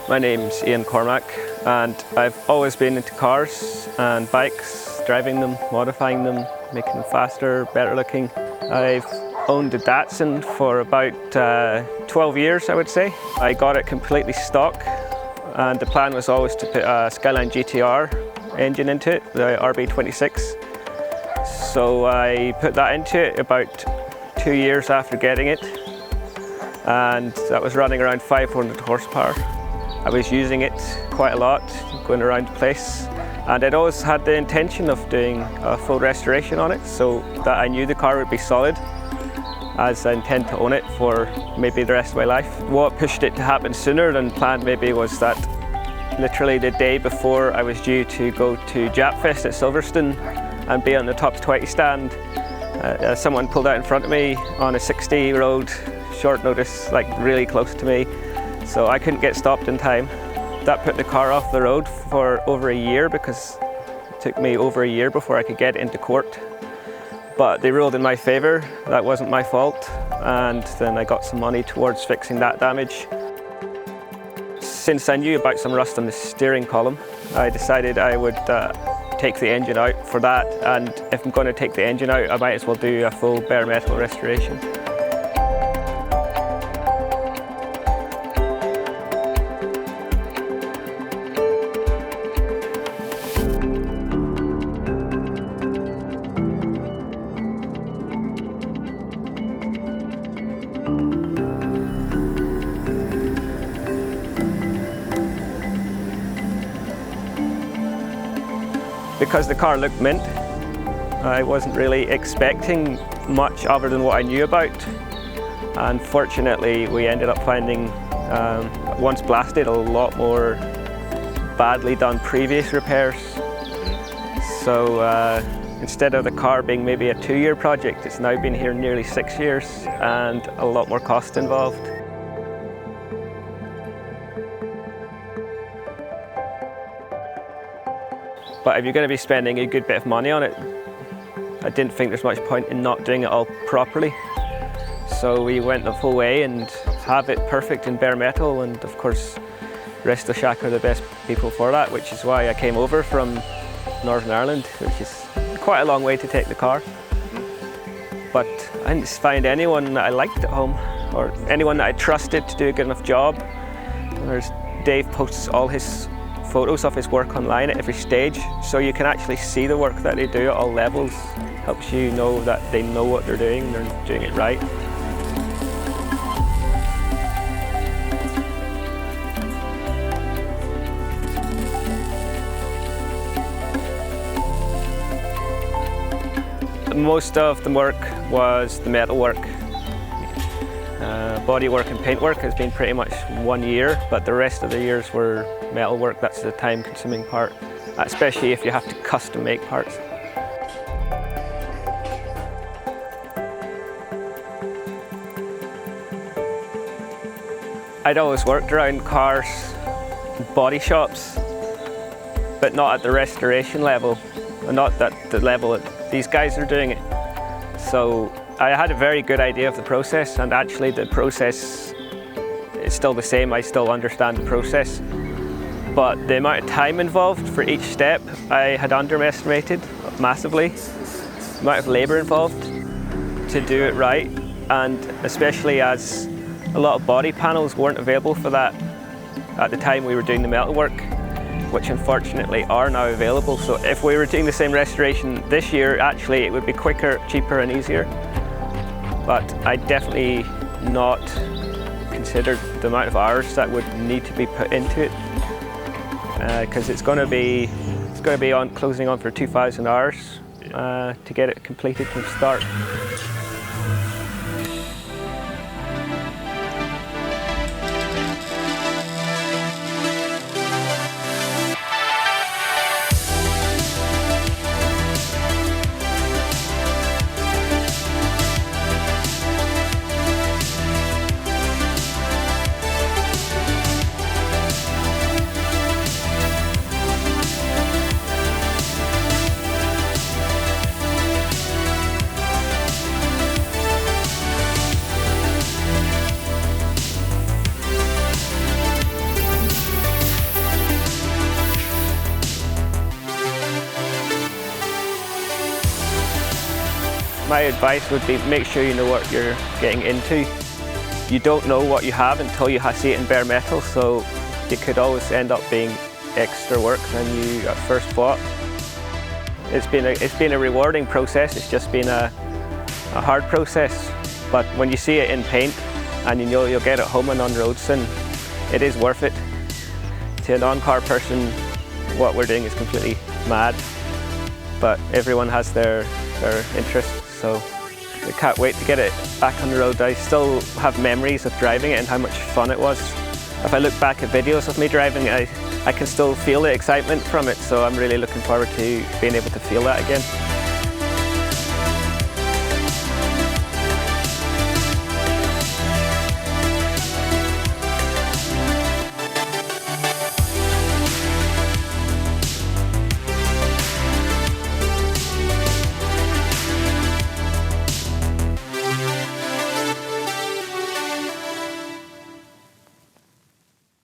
My name's Ian Cormack and I've always been into cars and bikes, driving them, modifying them, making them faster, better looking. I've owned a Datsun for about 12 years, I would say. I got it completely stock and the plan was always to put a Skyline GTR engine into it, the RB26. So I put that into it about 2 years after getting it, and that was running around 500 horsepower. I was using it quite a lot, going around the place, and I'd always had the intention of doing a full restoration on it so that I knew the car would be solid, as I intend to own it for maybe the rest of my life. What pushed it to happen sooner than planned maybe was that literally the day before I was due to go to Japfest at Silverstone and be on the Top 20 stand, someone pulled out in front of me on a 60-year-old, short notice, like really close to me, so I couldn't get stopped in time. That put the car off the road for over a year because it took me over a year before I could get it into court. But they ruled in my favour, that wasn't my fault, and then I got some money towards fixing that damage. Since I knew about some rust on the steering column, I decided I would take the engine out for that, and if I'm going to take the engine out, I might as well do a full bare metal restoration. Because the car looked mint, I wasn't really expecting much other than what I knew about. And fortunately, we ended up finding, once blasted, a lot more badly done previous repairs. So instead of the car being maybe a 2-year project, it's now been here nearly 6 years and a lot more cost involved. But if you're going to be spending a good bit of money on it, I didn't think there's much point in not doing it all properly. So we went the full way and have it perfect in bare metal, and of course RestoShack are the best people for that, which is why I came over from Northern Ireland, which is quite a long way to take the car. But I didn't find anyone that I liked at home, or anyone that I trusted to do a good enough job. Dave posts all his photos of his work online at every stage, so you can actually see the work that they do at all levels. Helps you know that they know what they're doing it right. Most of the work was the metal work. Body work and paint work has been pretty much 1 year, but the rest of the years were metal work. That's the time-consuming part, especially if you have to custom make parts. I'd always worked around cars, body shops, but not at the restoration level, not at the level that these guys are doing it. So I had a very good idea of the process, and actually the process is still the same. I still understand the process, but the amount of time involved for each step I had underestimated massively. The amount of labour involved to do it right, and especially as a lot of body panels weren't available for that at the time we were doing the metalwork, which unfortunately are now available. So if we were doing the same restoration this year, actually it would be quicker, cheaper and easier. But I definitely not considered the amount of hours that would need to be put into it, because it's going to be closing on for 2,000 hours to get it completed from start. my advice would be make sure you know what you're getting into. You don't know what you have until you see it in bare metal, so it could always end up being extra work than you at first thought. It's been a rewarding process. It's just been a hard process, but when you see it in paint and you know you'll get it home and on road soon, it is worth it. To a non-car person, what we're doing is completely mad, but everyone has their interests, so I can't wait to get it back on the road. I still have memories of driving it and how much fun it was. If I look back at videos of me driving it, I can still feel the excitement from it, so I'm really looking forward to being able to feel that again.